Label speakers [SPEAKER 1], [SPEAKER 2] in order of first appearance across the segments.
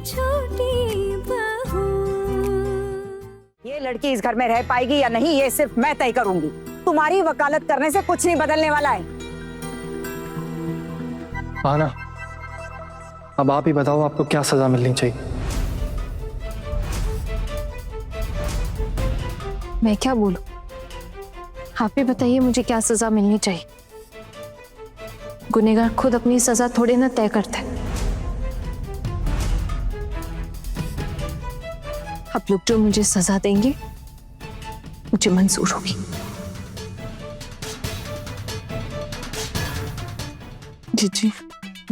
[SPEAKER 1] छोटी बहू।
[SPEAKER 2] ये लड़की इस घर में रह पाएगी या नहीं, ये सिर्फ मैं तय करूंगी। तुम्हारी वकालत करने से कुछ नहीं बदलने वाला है।
[SPEAKER 3] आना, अब आप ही बताओ आपको क्या सजा मिलनी चाहिए।
[SPEAKER 4] मैं क्या बोलूं? आप ही बताइए मुझे क्या सजा मिलनी चाहिए। गुनहगार खुद अपनी सजा थोड़े ना तय करता है। आप लोग जो मुझे सजा देंगे मुझे मंजूर होगी।
[SPEAKER 5] जी,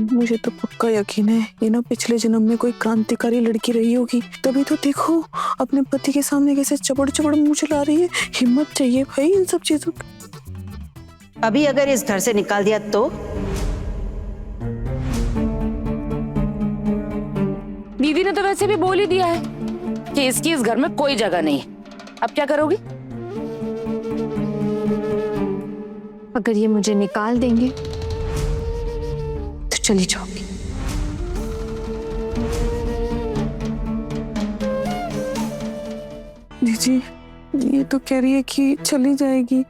[SPEAKER 5] मुझे तो पक्का यकीन है ये ना पिछले जन्म में कोई क्रांतिकारी लड़की रही होगी, तभी तो देखो अपने पति के सामने कैसे चपड़ चपड़ मुंह चला रही है। हिम्मत चाहिए भाई इन सब चीजों की।
[SPEAKER 2] अभी अगर इस घर से निकाल दिया तो
[SPEAKER 6] दीदी ने तो वैसे भी बोल ही दिया है कि इसकी इस घर में कोई जगह नहीं है। अब क्या करोगी?
[SPEAKER 4] अगर ये मुझे निकाल देंगे तो चली जाऊंगी।
[SPEAKER 5] जी, ये तो कह रही है कि चली जाएगी।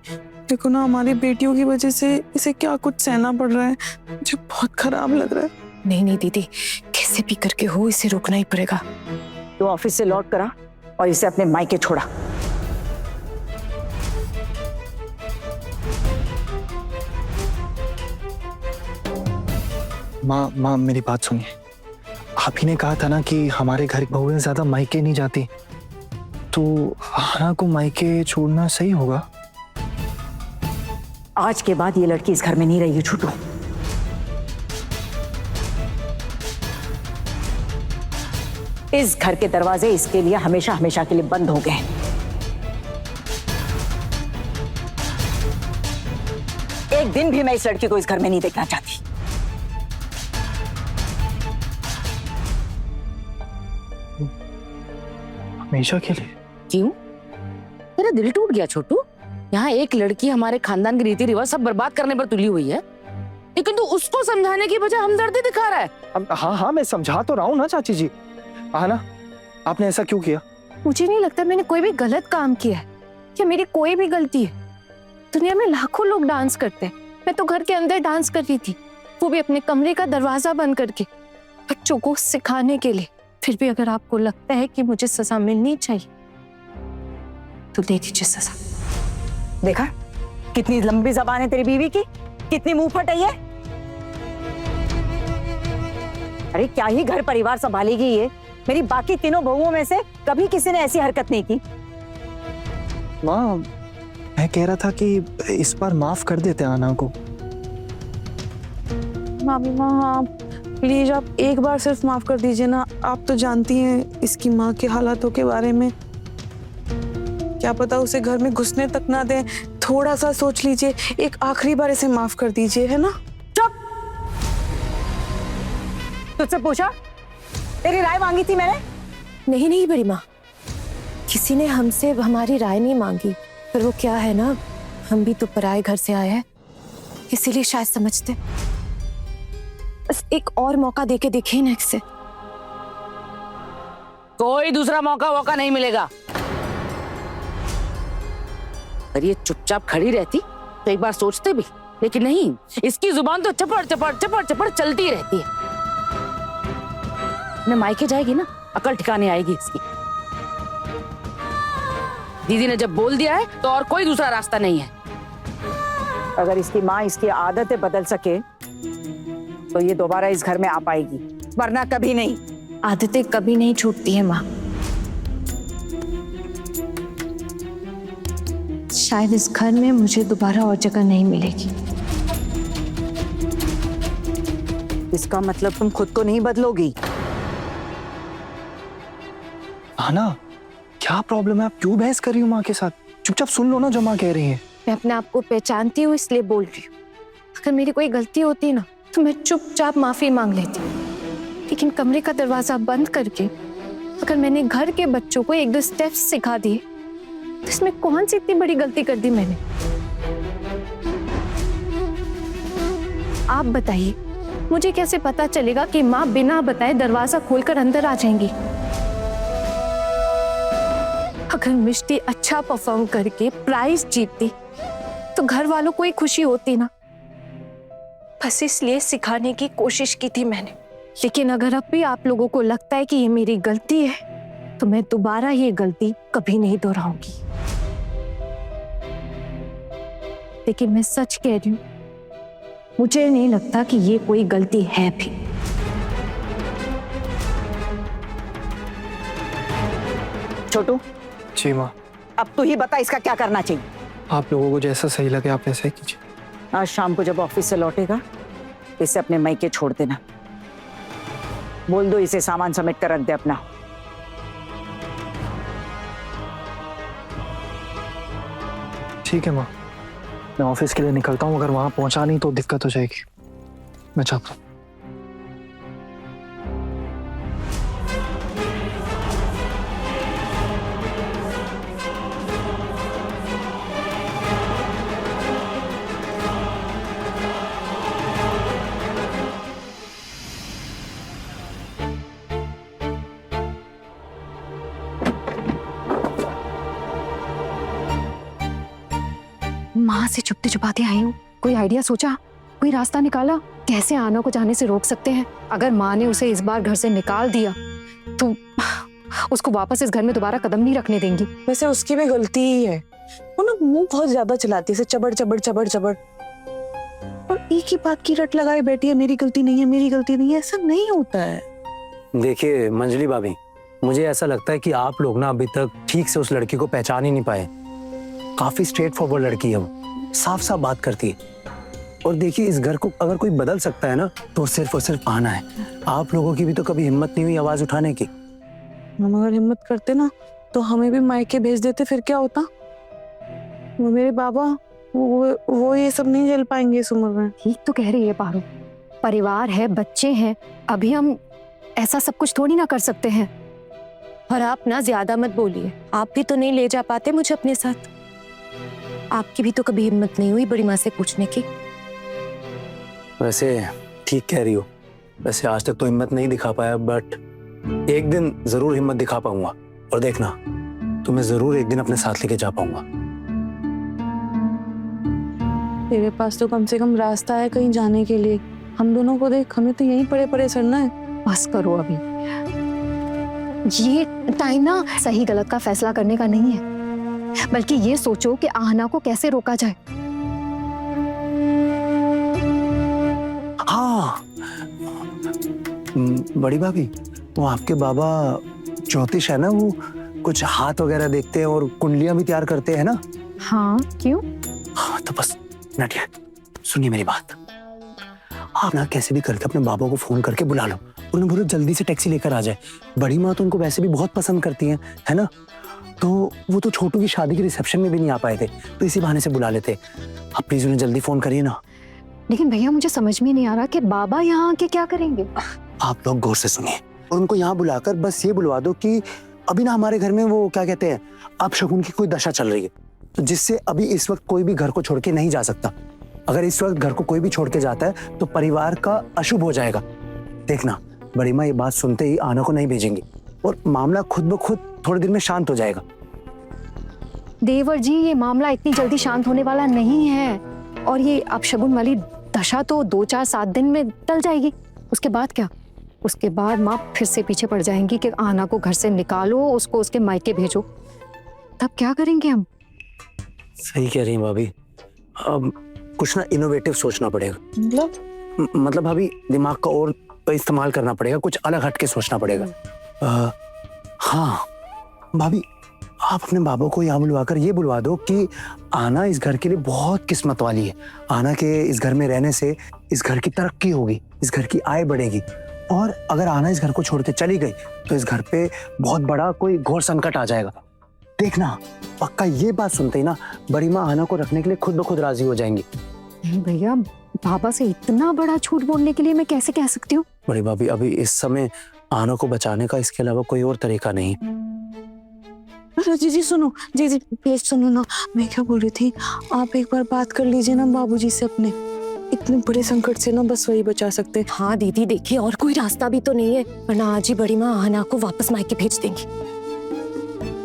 [SPEAKER 5] देखो ना हमारी बेटियों की वजह से इसे क्या कुछ सहना पड़ रहा है, मुझे बहुत खराब लग रहा है।
[SPEAKER 4] नहीं दीदी, कैसे भी करके हो इसे रोकना ही पड़ेगा।
[SPEAKER 2] तो ऑफिस से लौट करा और इसे अपने मायके छोड़ा।
[SPEAKER 3] माँ मेरी बात सुनिए। आप ही ने कहा था ना कि हमारे घर बहुएं ज्यादा मायके नहीं जाती, तो आना को मायके छोड़ना सही होगा।
[SPEAKER 2] आज के बाद ये लड़की इस घर में नहीं रहेगी छूटू। इस घर के दरवाजे इसके लिए हमेशा हमेशा के लिए बंद हो गए। एक दिन भी मैं इस लड़की को इस घर में नहीं देखना चाहती।
[SPEAKER 3] हमेशा के लिए?
[SPEAKER 6] क्यों? तेरा दिल टूट गया छोटू? यहाँ एक लड़की हमारे खानदान के रीति रिवाज सब बर्बाद करने पर तुली हुई है, लेकिन तू उसको समझाने की बजाय हमदर्दी दिखा रहा है।
[SPEAKER 3] हाँ मैं समझा तो रहा हूँ ना चाची जी। आना, आपने ऐसा क्यों किया?
[SPEAKER 4] मुझे नहीं लगता मैंने कोई भी गलत काम किया है या मेरी कोई भी गलती है। दुनिया में लाखों लोग डांस करते हैं, मैं तो घर के अंदर डांस कर रही थी, वो भी अपने कमरे का दरवाजा बंद करके, बच्चों को सिखाने के लिए। फिर भी अगर आपको लगता है कि मुझे सजा मिलनी चाहिए तो दे दीजिए सजा।
[SPEAKER 2] देखा कितनी लंबी जबान है तेरी बीवी की, कितनी मुंह फट है ये। अरे क्या ही घर परिवार संभालेगी ये। मेरी बाकी तीनों बहुओं में से कभी किसी ने ऐसी हरकत नहीं की।
[SPEAKER 3] माँ, मैं कह रहा था कि इस बार माफ कर देते आना को।
[SPEAKER 5] मामी माँ, हाँ प्लीज आप एक बार सिर्फ माफ कर दीजिए ना। आप तो जानती हैं इसकी माँ के हालातों के बारे में। क्या पता उसे घर में घुसने तक ना दें। थोड़ा सा सोच लीजिए, एक आखिरी बार इसे माफ कर दीजिए, है ना?
[SPEAKER 2] चुप। तुझसे पूछा? तेरी राय मांगी थी मैंने?
[SPEAKER 4] नहीं बड़ी माँ, किसी ने हमसे हमारी राय नहीं मांगी, पर वो क्या है ना, हम भी तो पराए घर से आए हैं, इसीलिए शायद समझते। बस एक और मौका देके देखिए ना इससे।
[SPEAKER 6] कोई दूसरा मौका नहीं मिलेगा। अगर ये चुपचाप खड़ी रहती तो एक बार सोचते भी, लेकिन नहीं, इसकी जुबान तो चपड़ चपड़ चपड़ चपड़ चलती रहती है। न मायके जाएगी ना, अकल ठिकाने आएगी इसकी। दीदी ने जब बोल दिया है तो और कोई दूसरा रास्ता नहीं है।
[SPEAKER 2] अगर इसकी माँ इसकी आदतें बदल सके तो ये दोबारा इस घर में आ पाएगी, वरना कभी नहीं।
[SPEAKER 4] आदतें कभी नहीं छूटती हैं माँ। शायद इस घर में मुझे दोबारा और जगह नहीं मिलेगी।
[SPEAKER 2] इसका मतलब तुम खुद को नहीं बदलोगी?
[SPEAKER 3] आना, क्या प्रॉब्लम है? आप क्यों बहस कर रही हो माँ के साथ? चुपचाप सुन लो ना जो माँ कह रही है।
[SPEAKER 4] मैं अपने आप को पहचानती हूँ इसलिए बोल रही हूँ। अगर मेरी कोई गलती होती ना तो मैं चुपचाप माफी मांग लेती, लेकिन कमरे का दरवाजा बंद करके अगर मैंने घर के बच्चों को एक दो स्टेप्स सिखा दिए तो इसमें कौन सी इतनी बड़ी गलती कर दी मैंने? आप बताइए, मुझे कैसे पता चलेगा कि माँ बिना बताए दरवाजा खोलकर अंदर आ जाएंगी? अगर मिष्टी अच्छा परफॉर्म करके प्राइज जीतती तो घर वालों को ही खुशी होती ना। बस इसलिए सिखाने की कोशिश की थी मैंने। लेकिन अगर अब भी आप लोगों को लगता है कि ये मेरी गलती है तो मैं दोबारा ये गलती कभी नहीं दोहराऊंगी। लेकिन मैं सच कह रही हूं, मुझे नहीं लगता कि ये कोई गलती है भी।
[SPEAKER 2] छोटू,
[SPEAKER 3] जी माँ।
[SPEAKER 2] अब तू ही बता इसका क्या करना चाहिए।
[SPEAKER 3] आप लोगों को जैसा सही लगे आप वैसा ही कीजिए।
[SPEAKER 2] आज शाम को जब ऑफिस से लौटेगा इसे अपने मायके छोड़ देना। बोल दो इसे सामान समेट कर रख दे अपना।
[SPEAKER 3] ठीक है माँ, मैं ऑफिस के लिए निकलता हूँ। अगर वहां पहुंचा नहीं तो दिक्कत हो जाएगी। मैं चाहता हूँ।
[SPEAKER 4] माँ से छुपते छुपाते आई हूँ। कोई आइडिया सोचा? कोई रास्ता निकाला? कैसे आना को जाने से रोक सकते हैं? अगर माँ ने उसे इस बार घर से निकाल दिया तो उसको वापस इस घर में दोबारा कदम नहीं रखने देंगी।
[SPEAKER 5] वैसे उसकी भी गलती ही है, वो ना मुंह बहुत ज्यादा चलाती है, चबड़ चबड़ चबड़ चबड़, और एक ही बात की रट लगाए बैठी है, मेरी गलती नहीं है, मेरी गलती नहीं है। ऐसा नहीं होता है।
[SPEAKER 1] देखिए मंजली भाभी, मुझे ऐसा लगता है कि आप लोग ना अभी तक ठीक से उस लड़की को पहचान ही नहीं पाए। काफी स्ट्रेट फॉरवर्ड लड़की है वो, साफ साफ बात करती है। और देखिए इस घर को अगर कोई बदल सकता है ना तो सिर्फ और सिर्फ आना है। आप लोगों की भी तो कभी हिम्मत नहीं हुई आवाज उठाने की।
[SPEAKER 5] हम अगर हिम्मत करते ना तो हमें भी मायके भेज देते, फिर क्या होता? वो मेरे बाबा वो ये सब नहीं झेल पाएंगे इस उम्र में।
[SPEAKER 4] ठीक तो कह रही है पारो, परिवार है, बच्चे हैं, अभी हम ऐसा सब कुछ थोड़ी ना कर सकते हैं। और आप ना ज्यादा मत बोलिए, आप भी तो नहीं ले जा पाते मुझे अपने साथ। आपकी भी तो कभी हिम्मत नहीं हुई बड़ी माँ से पूछने की।
[SPEAKER 1] वैसे ठीक कह रही हो, वैसे आज तक तो हिम्मत नहीं दिखा पाया, बट एक दिन जरूर हिम्मत दिखा पाऊंगा। और देखना तुम्हें जरूर एक दिन अपने साथ लेके जा पाऊंगा।
[SPEAKER 5] तेरे पास तो कम से कम रास्ता है कहीं जाने के लिए। हम दोनों को देख, हमें तो यहीं पड़े पड़े सड़ना है।
[SPEAKER 4] बस करो, अभी ये टाइम ना सही गलत का फैसला करने का नहीं है, बल्कि ये सोचो कि आहना को कैसे रोका जाए।
[SPEAKER 1] हाँ बड़ी भाभी, वो आपके बाबा ज्योतिष है ना, वो कुछ हाथ वगैरह देखते हैं और कुंडलियां भी तैयार करते हैं ना।
[SPEAKER 4] हाँ क्यों?
[SPEAKER 1] हाँ तो बस नटिया सुनिए मेरी बात। आप ना कैसे भी करके अपने बाबा को फोन करके बुला लो, उन्हें बोलो जल्दी से टैक्सी लेकर आ जाए। बड़ी माँ तो उनको वैसे भी बहुत पसंद करती हैं, है ना। तो वो तो छोटू की शादी के रिसेप्शन में भी नहीं आ पाए थे, तो इसी बहाने से बुला लेते। आप प्लीज उन्हें जल्दी फोन करिए ना।
[SPEAKER 4] लेकिन भैया मुझे समझ में नहीं आ रहा कि बाबा यहाँ आके क्या करेंगे।
[SPEAKER 1] आप लोग गौर से सुनिए और उनको यहाँ बुलाकर बस ये बुलवा दो कि अभी ना हमारे घर में वो क्या कहते हैं, अपशगुन की कोई दशा चल रही है, तो जिससे अभी इस वक्त कोई भी घर को छोड़ के नहीं जा सकता। अगर इस वक्त घर को कोई भी छोड़ के जाता है तो परिवार का अशुभ हो जाएगा। देखना बड़ी माँ ये बात सुनते ही आना को नहीं भेजेंगी और मामला खुद ब खुद थोड़े दिन में शांत हो जाएगा।
[SPEAKER 4] देवर जी, ये मामला इतनी जल्दी शांत होने वाला नहीं है, और ये अपशगुन वाली दशा तो 2-4-7 दिन में टल जाएगी। उसके बाद क्या? उसके बाद माँ फिर से पीछे पड़ जाएंगी कि आना को घर से निकालो, उसको उसके मायके भेजो। तब क्या करेंगे हम?
[SPEAKER 1] सही कह रही हैं भाभी, अब कुछ ना इनोवेटिव सोचना पड़ेगा। मतलब भाभी दिमाग का और इस्तेमाल करना पड़ेगा, कुछ अलग हटके सोचना पड़ेगा। हाँ भाभी, आप अपने बाबा को यहाँ बुलवाकर ये बुलवा दो कि आना इस घर के लिए बहुत किस्मत वाली है। आना के इस घर में रहने से इस घर की तरक्की होगी, इस घर की आय बढ़ेगी, और अगर आना इस घर को छोड़ के चली गई तो इस घर पे बहुत बड़ा कोई घोर संकट आ जाएगा। देखना पक्का ये बात सुनते ही ना बड़ी माँ आना को रखने के लिए खुद ब खुद राजी हो जाएंगी।
[SPEAKER 4] नहीं भैया, बाबा से इतना बड़ा झूठ बोलने के लिए मैं कैसे कह सकती हूँ?
[SPEAKER 1] बड़ी भाभी अभी इस समय आना को बचाने का इसके अलावा कोई और तरीका नहीं।
[SPEAKER 5] जी सुनो, जी प्लीज सुनो ना। मैं क्या बोल रही थी, आप एक बार बात कर लीजिए ना बाबूजी से अपने। इतने बड़े संकट से ना बस वही बचा सकते हैं।
[SPEAKER 4] हाँ दीदी देखिए, और कोई रास्ता भी तो नहीं है, वरना आज ही बड़ी माँ आहना को वापस मायके भेज देंगी।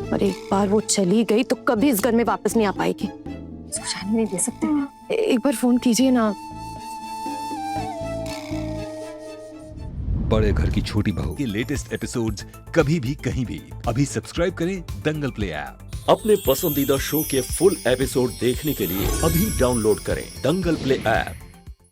[SPEAKER 4] और एक बार वो चली गई तो कभी इस घर में वापस नहीं आ पाएगी। जाने नहीं दे सकते। एक बार फोन कीजिए ना।
[SPEAKER 7] बड़े घर की छोटी बहू के लेटेस्ट एपिसोड्स कभी भी कहीं भी अभी सब्सक्राइब करें दंगल प्ले ऐप।
[SPEAKER 8] अपने पसंदीदा शो के फुल एपिसोड देखने के लिए अभी डाउनलोड करें दंगल प्ले ऐप।